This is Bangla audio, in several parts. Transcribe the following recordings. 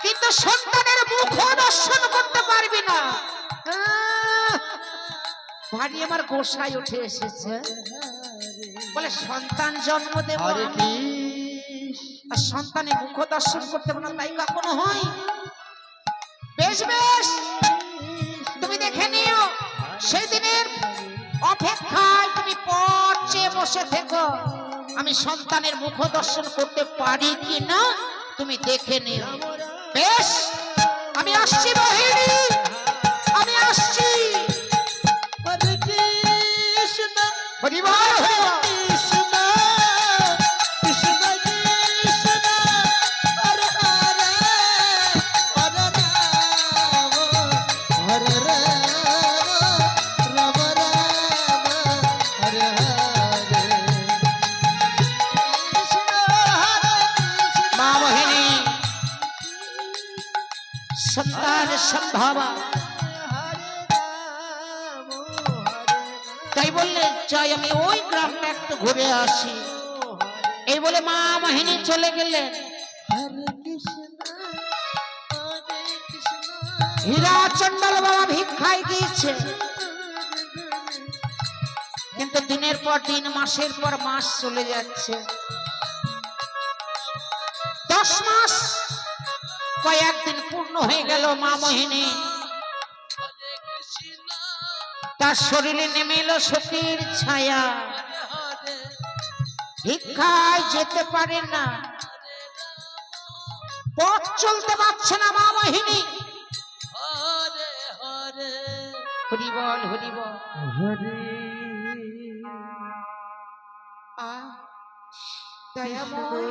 কিন্তু সন্তানের মুখ দর্শন করতে পারবি না। ভারী আমার গোসাই উঠে এসেছে, বলে সন্তান জন্ম দেব আর সন্তানের মুখ দর্শন করতে পারবো না, তাই কখনো হয়? বেশ বেশ, তুমি দেখে নিও, সেদিনের অপেক্ষায় তুমি পথ চেয়ে বসে থেকো। আমি সন্তানের মুখ দর্শন করতে পারি কি না তুমি দেখে নিও। বেশ, আমি আসছি মোহিনী, আমি আসছি। সম্ভাবা তাই বললে চাই আমি ওই গ্রামটা একটু ঘুরে আসি। এই বলে মা মোহিনী চলে গেলেন। হীরা চন্ডাল বাবা ভিক্ষায় দিয়েছে, কিন্তু দিনের পর দিন মাসের পর মাস চলে যাচ্ছে। 10 মাস কয়েকদিন পূর্ণ হয়ে গেল। মা মোহিনী তার শরীরে নেমে এলো শোকের ছায়া, ভিক্ষায় যেতে পারে না, পথ চলতে পারছে না মা মোহিনী। হরি বল হরি বল। দয়াময়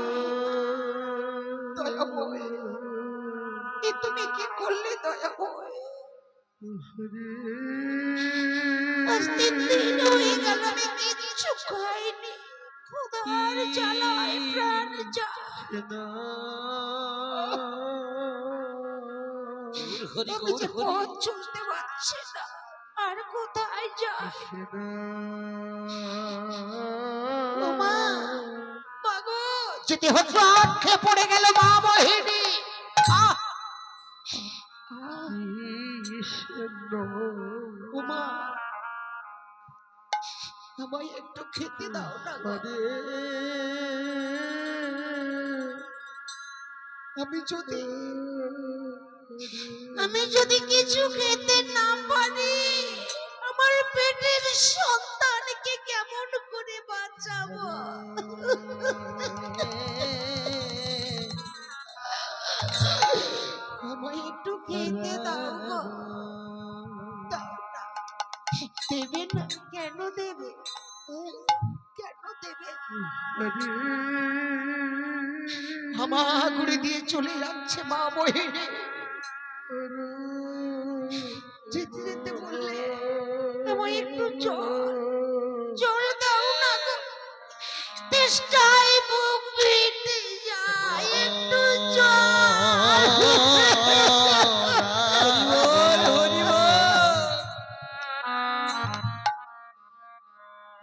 দয়াময়, তুমি কি করলে দয়াময়? আজ 3 দিন হয়ে গেল আমি কিচ্ছু খাইনি, ক্ষুধার জ্বালায় প্রাণ যায়। আমি যে পথ চলতে পারছি না, আর কোথায় যাই? মা গো, যেতে হতো আটকে পড়ে গেল মা মোহিনী। উমা, আমায় একটু খেতে দাও না। আমি যদি কিছু খেতে না পারি, আমার পেটের সন্তানকে কেমন করে বাঁচাবো? আমায় একটু খেতে দাও গো। দেবে না? কেন দেবে? কেন দেবে? হামাগুড়ি দিয়ে চলে যাচ্ছে মা মোহিনী। যেতে যেতে বললে আমায় একটু জল দাও না গো, তেষ্টায় বুক ফেটে যায়, একটু জল।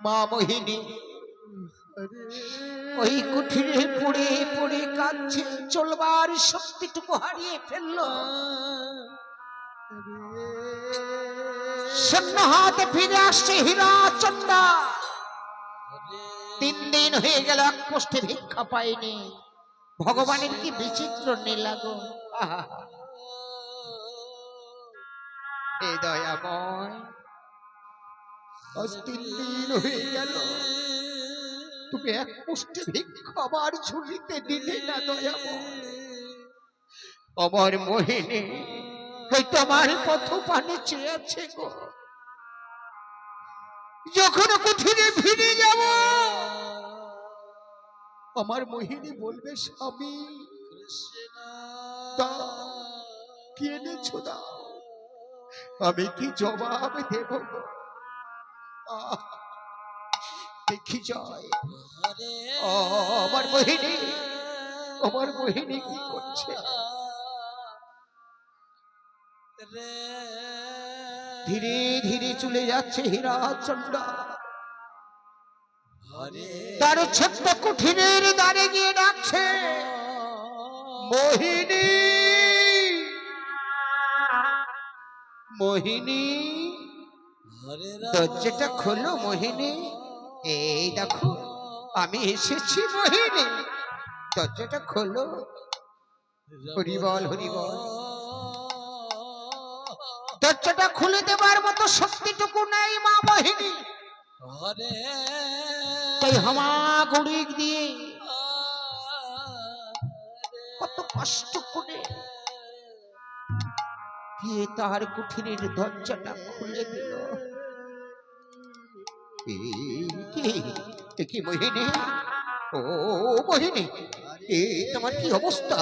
মা মোহিনী ওই কুঠিরে পড়ে পড়ে কাঁদছে, চলবার শক্তিটুকু হারিয়ে ফেলল। শূন্য হাতে ফিরে আসছে হীরা চন্ডা। 3 দিন হয়ে গেল এক পোস্টে ভিক্ষা পায়নি। ভগবানের কি বিচিত্র নীলা গো। এই দয়াময়, আজ 3 দিন হয়ে গেল তুমি এক মুষ্টি ভিক্ষা আমার ঝুলিতে দিলে না দয়াময়। আমার মোহিনী হয়তো আমার পথ পানে চেয়ে আছে গো। যখন কুঠিরে ফিরে যাব, আমার মোহিনী বলবে স্বামী কি এনেছো দাও। আমি কি জবাব দেব গো? দেখি যায় আমার মোহিনী কি করছে। ধীরে ধীরে চলে যাচ্ছে হীরা চন্ডা। তার ছোট্ট কুঠিরের দ্বারে গিয়ে ডাকছে মোহিনী। মোহিনী, দরজাটা খোলো মোহিনী। এই দেখো আমি এসেছি মোহিনী, দরজাটা খোলো। হরিবল হরিবল। দরজাটা খুলে দেবার মতো শক্তিটুকু নাই মা মোহিনী। তাই হামা গুড়ি দিয়ে কত কষ্ট করে কে তার কুঠিরের দরজাটা খুলে দিল। কি মোহিনী, ও মোহিনী, তোমার কি অবস্থা?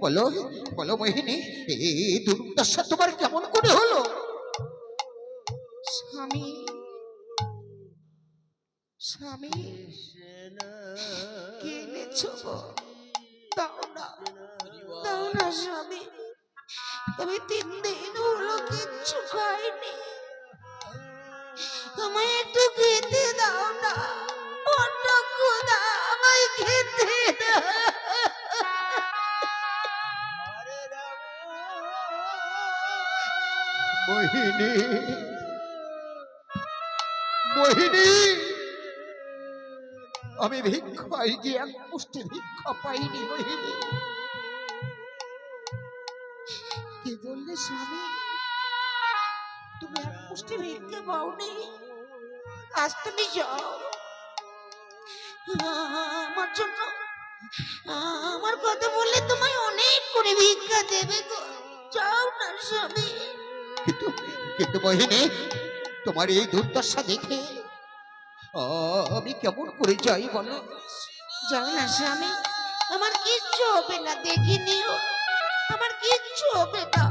বলো বলো মোহিনী, এই দুর্দশা তোমার কেমন করে হলো? স্বামী, স্বামী, কে এনেছো গো? দাও না, দাও না স্বামী, আমি 3 দিন হলো কিচ্ছু খাইনি, আমায় একটু খেতে দাও না, বড্ড ক্ষুধা, আমায় খেতে দাও। মোহিনী, মোহিনী, আমি ভিক্ষায় গিয়ে এক মুষ্টি ভিক্ষা পাইনি মোহিনী। কি বললে স্বামী, তুমি এক মুষ্টি ভিক্ষা পাওনি? আজ তুমি যাও, আমার জন্য, আমার কথা বললে তোমায় অনেক করে ভিক্ষা দেবে গো, যাও না স্বামী। কিন্তু কিন্তু মোহিনী, তোমার এই দুর্দশা দেখে আমি কেমন করে যাই বলো? যাও না স্বামী, আমার কিচ্ছু হবে না, দেখে নিও, আমার কিচ্ছু হবে না।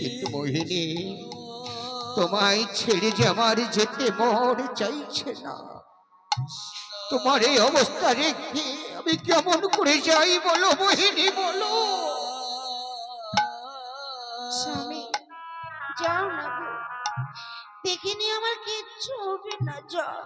কিন্তু মোহিনী, তোমায় ছেড়ে যে আমার যেতে মন চাইছে না। তোমার এই অবস্থা রেখে আমি কেমন করে যাই বলো মোহিনী, বলো। স্বামী, যাও না গো, দেখিনি আমার কিচ্ছু হবে না, যাও।